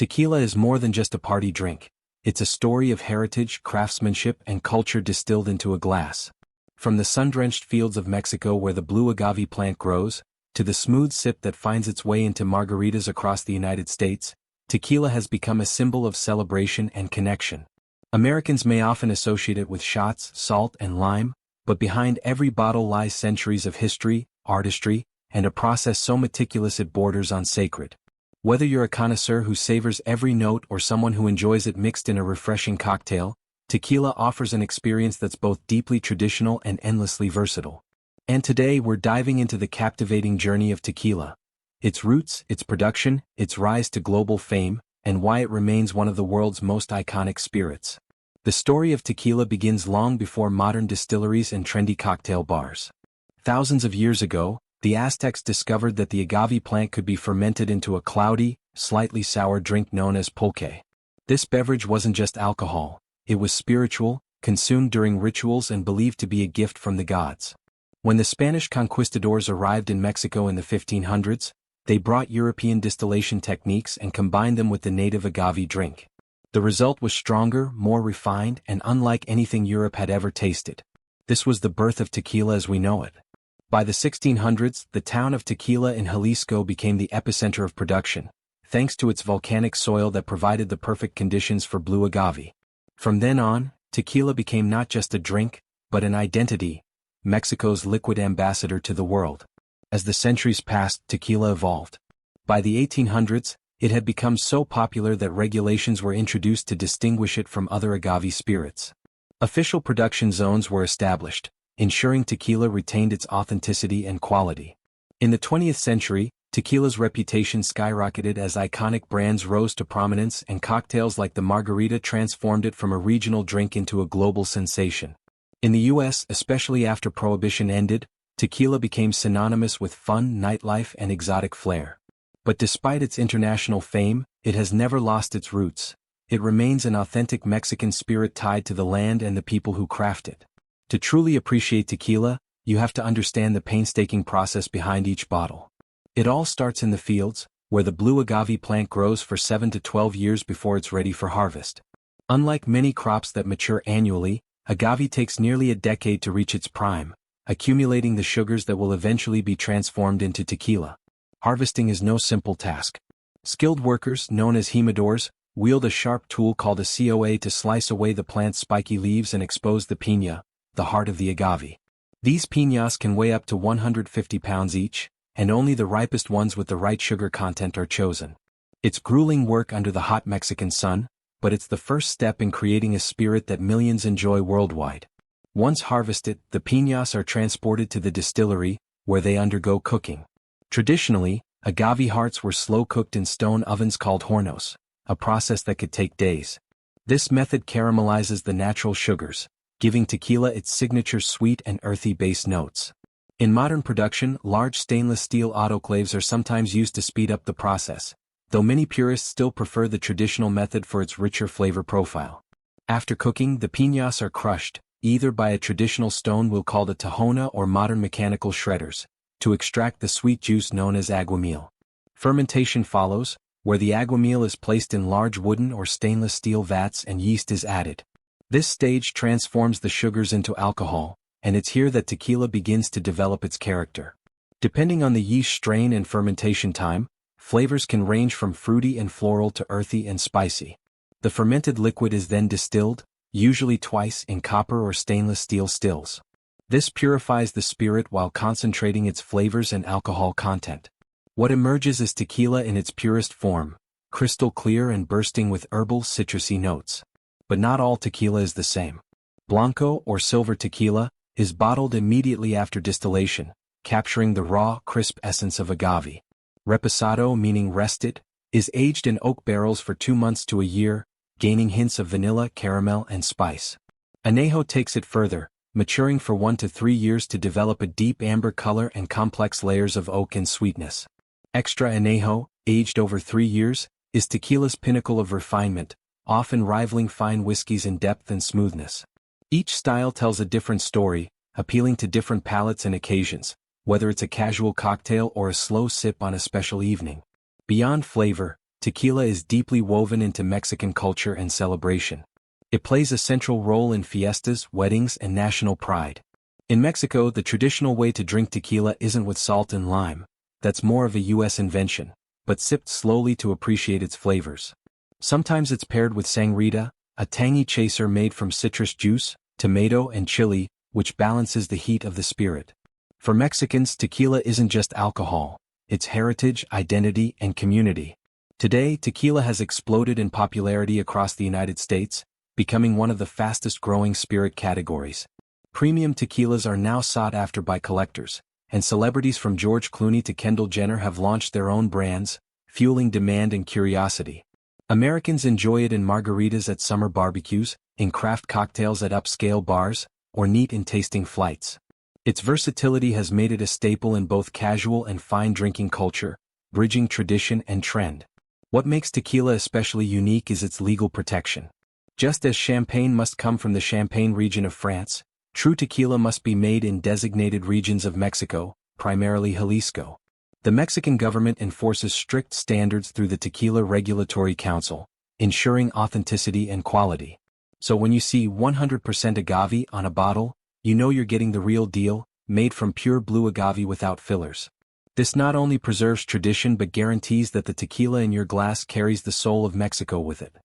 Tequila is more than just a party drink. It's a story of heritage, craftsmanship, and culture distilled into a glass. From the sun-drenched fields of Mexico where the blue agave plant grows, to the smooth sip that finds its way into margaritas across the United States, tequila has become a symbol of celebration and connection. Americans may often associate it with shots, salt, and lime, but behind every bottle lies centuries of history, artistry, and a process so meticulous it borders on sacred. Whether you're a connoisseur who savors every note or someone who enjoys it mixed in a refreshing cocktail, tequila offers an experience that's both deeply traditional and endlessly versatile. And today we're diving into the captivating journey of tequila. Its roots, its production, its rise to global fame, and why it remains one of the world's most iconic spirits. The story of tequila begins long before modern distilleries and trendy cocktail bars. Thousands of years ago, the Aztecs discovered that the agave plant could be fermented into a cloudy, slightly sour drink known as pulque. This beverage wasn't just alcohol, it was spiritual, consumed during rituals and believed to be a gift from the gods. When the Spanish conquistadors arrived in Mexico in the 1500s, they brought European distillation techniques and combined them with the native agave drink. The result was stronger, more refined, and unlike anything Europe had ever tasted. This was the birth of tequila as we know it. By the 1600s, the town of Tequila in Jalisco became the epicenter of production, thanks to its volcanic soil that provided the perfect conditions for blue agave. From then on, tequila became not just a drink, but an identity, Mexico's liquid ambassador to the world. As the centuries passed, tequila evolved. By the 1800s, it had become so popular that regulations were introduced to distinguish it from other agave spirits. Official production zones were established, ensuring tequila retained its authenticity and quality. In the 20th century, tequila's reputation skyrocketed as iconic brands rose to prominence and cocktails like the margarita transformed it from a regional drink into a global sensation. In the U.S., especially after Prohibition ended, tequila became synonymous with fun, nightlife, and exotic flair. But despite its international fame, it has never lost its roots. It remains an authentic Mexican spirit tied to the land and the people who craft it. To truly appreciate tequila, you have to understand the painstaking process behind each bottle. It all starts in the fields, where the blue agave plant grows for 7 to 12 years before it's ready for harvest. Unlike many crops that mature annually, agave takes nearly a decade to reach its prime, accumulating the sugars that will eventually be transformed into tequila. Harvesting is no simple task. Skilled workers, known as humidors, wield a sharp tool called a COA to slice away the plant's spiky leaves and expose the piña, the heart of the agave. These piñas can weigh up to 150 pounds each, and only the ripest ones with the right sugar content are chosen. It's grueling work under the hot Mexican sun, but it's the first step in creating a spirit that millions enjoy worldwide. Once harvested, the piñas are transported to the distillery, where they undergo cooking. Traditionally, agave hearts were slow-cooked in stone ovens called hornos, a process that could take days. This method caramelizes the natural sugars, giving tequila its signature sweet and earthy base notes. In modern production, large stainless steel autoclaves are sometimes used to speed up the process, though many purists still prefer the traditional method for its richer flavor profile. After cooking, the piñas are crushed, either by a traditional stone wheel called a tahona or modern mechanical shredders, to extract the sweet juice known as aguamiel. Fermentation follows, where the aguamiel is placed in large wooden or stainless steel vats and yeast is added. This stage transforms the sugars into alcohol, and it's here that tequila begins to develop its character. Depending on the yeast strain and fermentation time, flavors can range from fruity and floral to earthy and spicy. The fermented liquid is then distilled, usually twice in copper or stainless steel stills. This purifies the spirit while concentrating its flavors and alcohol content. What emerges is tequila in its purest form, crystal clear and bursting with herbal citrusy notes. But not all tequila is the same. Blanco or silver tequila is bottled immediately after distillation, capturing the raw, crisp essence of agave. Reposado, meaning rested, is aged in oak barrels for 2 months to a year, gaining hints of vanilla, caramel, and spice. Añejo takes it further, maturing for 1 to 3 years to develop a deep amber color and complex layers of oak and sweetness. Extra Añejo, aged over 3 years, is tequila's pinnacle of refinement, often rivaling fine whiskeys in depth and smoothness. Each style tells a different story, appealing to different palates and occasions, whether it's a casual cocktail or a slow sip on a special evening. Beyond flavor, tequila is deeply woven into Mexican culture and celebration. It plays a central role in fiestas, weddings, and national pride. In Mexico, the traditional way to drink tequila isn't with salt and lime. That's more of a US invention, but sipped slowly to appreciate its flavors. Sometimes it's paired with sangria, a tangy chaser made from citrus juice, tomato, and chili, which balances the heat of the spirit. For Mexicans, tequila isn't just alcohol. It's heritage, identity, and community. Today, tequila has exploded in popularity across the United States, becoming one of the fastest-growing spirit categories. Premium tequilas are now sought after by collectors, and celebrities from George Clooney to Kendall Jenner have launched their own brands, fueling demand and curiosity. Americans enjoy it in margaritas at summer barbecues, in craft cocktails at upscale bars, or neat in tasting flights. Its versatility has made it a staple in both casual and fine drinking culture, bridging tradition and trend. What makes tequila especially unique is its legal protection. Just as champagne must come from the Champagne region of France, true tequila must be made in designated regions of Mexico, primarily Jalisco. The Mexican government enforces strict standards through the Tequila Regulatory Council, ensuring authenticity and quality. So when you see 100% agave on a bottle, you know you're getting the real deal, made from pure blue agave without fillers. This not only preserves tradition but guarantees that the tequila in your glass carries the soul of Mexico with it.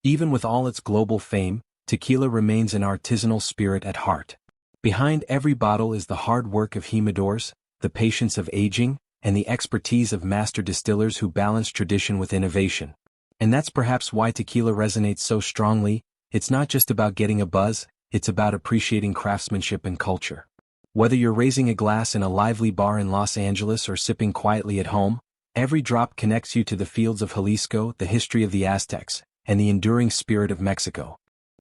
Even with all its global fame, tequila remains an artisanal spirit at heart. Behind every bottle is the hard work of humidors, the patience of aging, and the expertise of master distillers who balance tradition with innovation. And that's perhaps why tequila resonates so strongly. It's not just about getting a buzz, it's about appreciating craftsmanship and culture. Whether you're raising a glass in a lively bar in Los Angeles or sipping quietly at home, every drop connects you to the fields of Jalisco, the history of the Aztecs, and the enduring spirit of Mexico.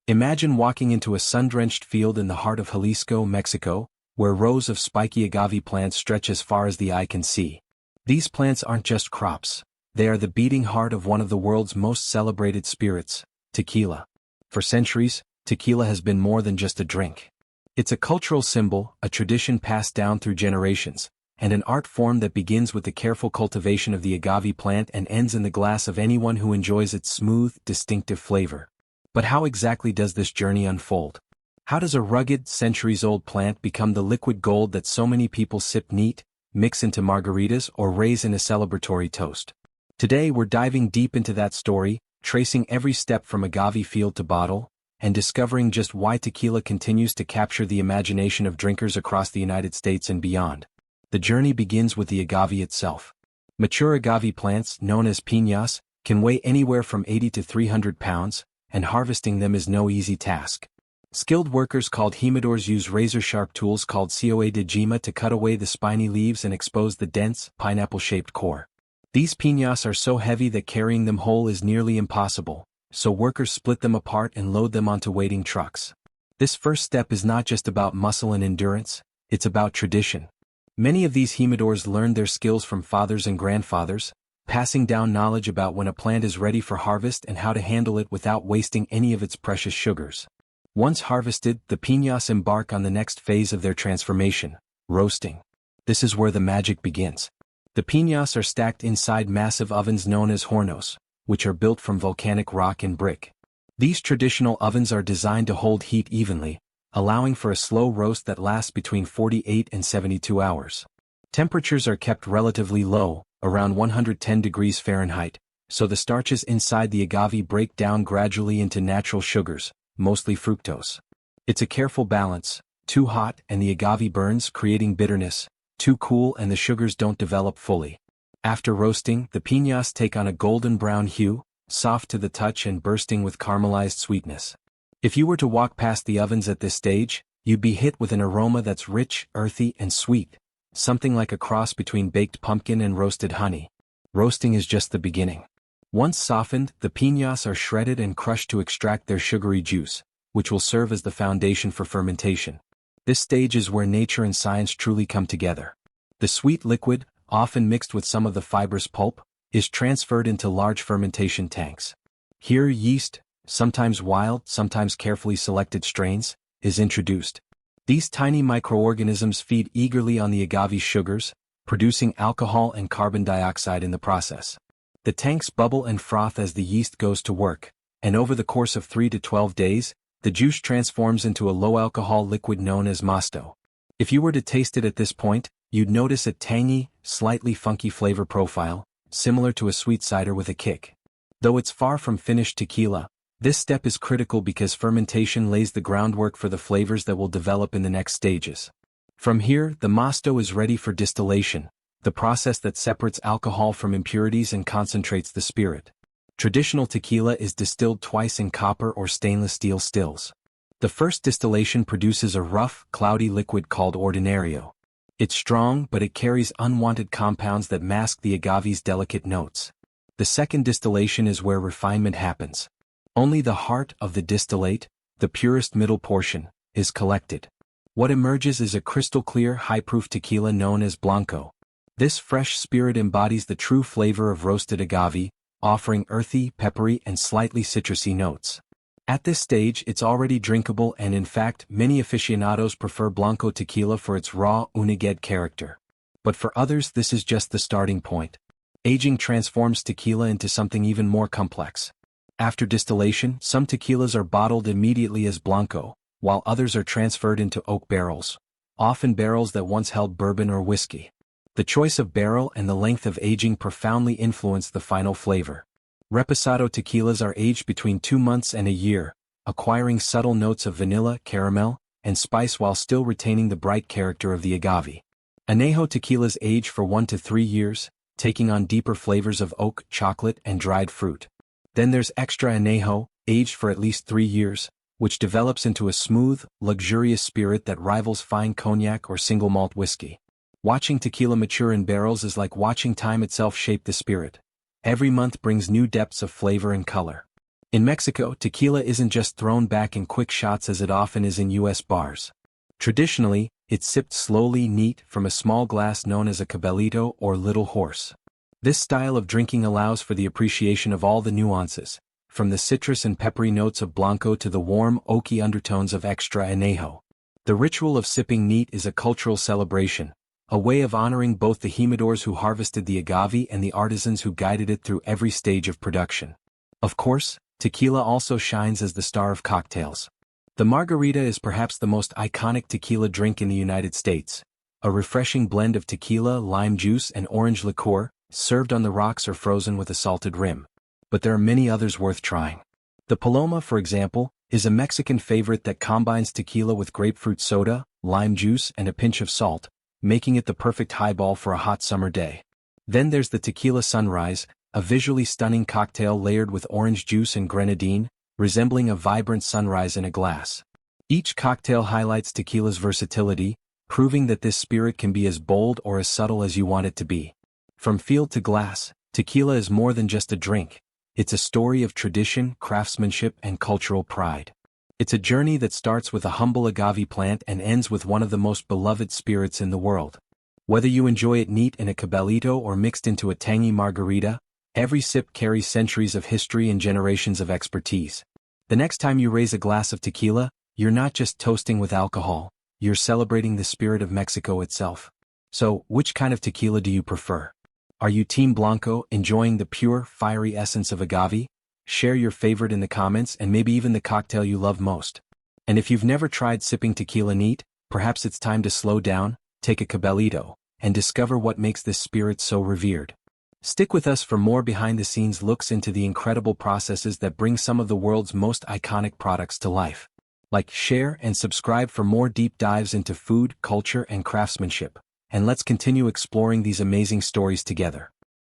Imagine walking into a sun-drenched field in the heart of Jalisco, Mexico, where rows of spiky agave plants stretch as far as the eye can see. These plants aren't just crops, they are the beating heart of one of the world's most celebrated spirits, tequila. For centuries, tequila has been more than just a drink. It's a cultural symbol, a tradition passed down through generations, and an art form that begins with the careful cultivation of the agave plant and ends in the glass of anyone who enjoys its smooth, distinctive flavor. But how exactly does this journey unfold? How does a rugged, centuries-old plant become the liquid gold that so many people sip neat, mix into margaritas, or raise in a celebratory toast? Today we're diving deep into that story, tracing every step from agave field to bottle, and discovering just why tequila continues to capture the imagination of drinkers across the United States and beyond. The journey begins with the agave itself. Mature agave plants, known as piñas, can weigh anywhere from 80 to 300 pounds, and harvesting them is no easy task. Skilled workers called humidors use razor-sharp tools called coa de gema to cut away the spiny leaves and expose the dense, pineapple-shaped core. These piñas are so heavy that carrying them whole is nearly impossible, so workers split them apart and load them onto waiting trucks. This first step is not just about muscle and endurance, it's about tradition. Many of these humidors learned their skills from fathers and grandfathers, passing down knowledge about when a plant is ready for harvest and how to handle it without wasting any of its precious sugars. Once harvested, the piñas embark on the next phase of their transformation, roasting. This is where the magic begins. The piñas are stacked inside massive ovens known as hornos, which are built from volcanic rock and brick. These traditional ovens are designed to hold heat evenly, allowing for a slow roast that lasts between 48 and 72 hours. Temperatures are kept relatively low, around 110 degrees Fahrenheit, so the starches inside the agave break down gradually into natural sugars, mostly fructose. It's a careful balance: too hot and the agave burns, creating bitterness; too cool and the sugars don't develop fully. After roasting, the piñas take on a golden brown hue, soft to the touch and bursting with caramelized sweetness. If you were to walk past the ovens at this stage, you'd be hit with an aroma that's rich, earthy, and sweet, something like a cross between baked pumpkin and roasted honey. Roasting is just the beginning. Once softened, the piñas are shredded and crushed to extract their sugary juice, which will serve as the foundation for fermentation. This stage is where nature and science truly come together. The sweet liquid, often mixed with some of the fibrous pulp, is transferred into large fermentation tanks. Here yeast, sometimes wild, sometimes carefully selected strains, is introduced. These tiny microorganisms feed eagerly on the agave sugars, producing alcohol and carbon dioxide in the process. The tanks bubble and froth as the yeast goes to work, and over the course of 3 to 12 days, the juice transforms into a low-alcohol liquid known as mosto. If you were to taste it at this point, you'd notice a tangy, slightly funky flavor profile, similar to a sweet cider with a kick. Though it's far from finished tequila, this step is critical because fermentation lays the groundwork for the flavors that will develop in the next stages. From here, the mosto is ready for distillation, the process that separates alcohol from impurities and concentrates the spirit. Traditional tequila is distilled twice in copper or stainless steel stills. The first distillation produces a rough, cloudy liquid called ordinario. It's strong, but it carries unwanted compounds that mask the agave's delicate notes. The second distillation is where refinement happens. Only the heart of the distillate, the purest middle portion, is collected. What emerges is a crystal-clear, high-proof tequila known as blanco. This fresh spirit embodies the true flavor of roasted agave, offering earthy, peppery, and slightly citrusy notes. At this stage, it's already drinkable, and in fact, many aficionados prefer blanco tequila for its raw, uniged character. But for others, this is just the starting point. Aging transforms tequila into something even more complex. After distillation, some tequilas are bottled immediately as blanco, while others are transferred into oak barrels, often barrels that once held bourbon or whiskey. The choice of barrel and the length of aging profoundly influence the final flavor. Reposado tequilas are aged between 2 months and a year, acquiring subtle notes of vanilla, caramel, and spice while still retaining the bright character of the agave. Añejo tequilas age for 1 to 3 years, taking on deeper flavors of oak, chocolate, and dried fruit. Then there's extra añejo, aged for at least 3 years, which develops into a smooth, luxurious spirit that rivals fine cognac or single malt whiskey. Watching tequila mature in barrels is like watching time itself shape the spirit. Every month brings new depths of flavor and color. In Mexico, tequila isn't just thrown back in quick shots as it often is in U.S. bars. Traditionally, it's sipped slowly, neat, from a small glass known as a caballito or little horse. This style of drinking allows for the appreciation of all the nuances, from the citrus and peppery notes of blanco to the warm, oaky undertones of extra añejo. The ritual of sipping neat is a cultural celebration, a way of honoring both the humidors who harvested the agave and the artisans who guided it through every stage of production. Of course, tequila also shines as the star of cocktails. The margarita is perhaps the most iconic tequila drink in the United States, a refreshing blend of tequila, lime juice, and orange liqueur, served on the rocks or frozen with a salted rim. But there are many others worth trying. The Paloma, for example, is a Mexican favorite that combines tequila with grapefruit soda, lime juice, and a pinch of salt, making it the perfect highball for a hot summer day. Then there's the Tequila Sunrise, a visually stunning cocktail layered with orange juice and grenadine, resembling a vibrant sunrise in a glass. Each cocktail highlights tequila's versatility, proving that this spirit can be as bold or as subtle as you want it to be. From field to glass, tequila is more than just a drink. It's a story of tradition, craftsmanship, and cultural pride. It's a journey that starts with a humble agave plant and ends with one of the most beloved spirits in the world. Whether you enjoy it neat in a caballito or mixed into a tangy margarita, every sip carries centuries of history and generations of expertise. The next time you raise a glass of tequila, you're not just toasting with alcohol, you're celebrating the spirit of Mexico itself. So, which kind of tequila do you prefer? Are you Team Blanco, enjoying the pure, fiery essence of agave? Share your favorite in the comments and maybe even the cocktail you love most. And if you've never tried sipping tequila neat, perhaps it's time to slow down, take a caballito, and discover what makes this spirit so revered. Stick with us for more behind-the-scenes looks into the incredible processes that bring some of the world's most iconic products to life. Like, share, and subscribe for more deep dives into food, culture, and craftsmanship. And let's continue exploring these amazing stories together.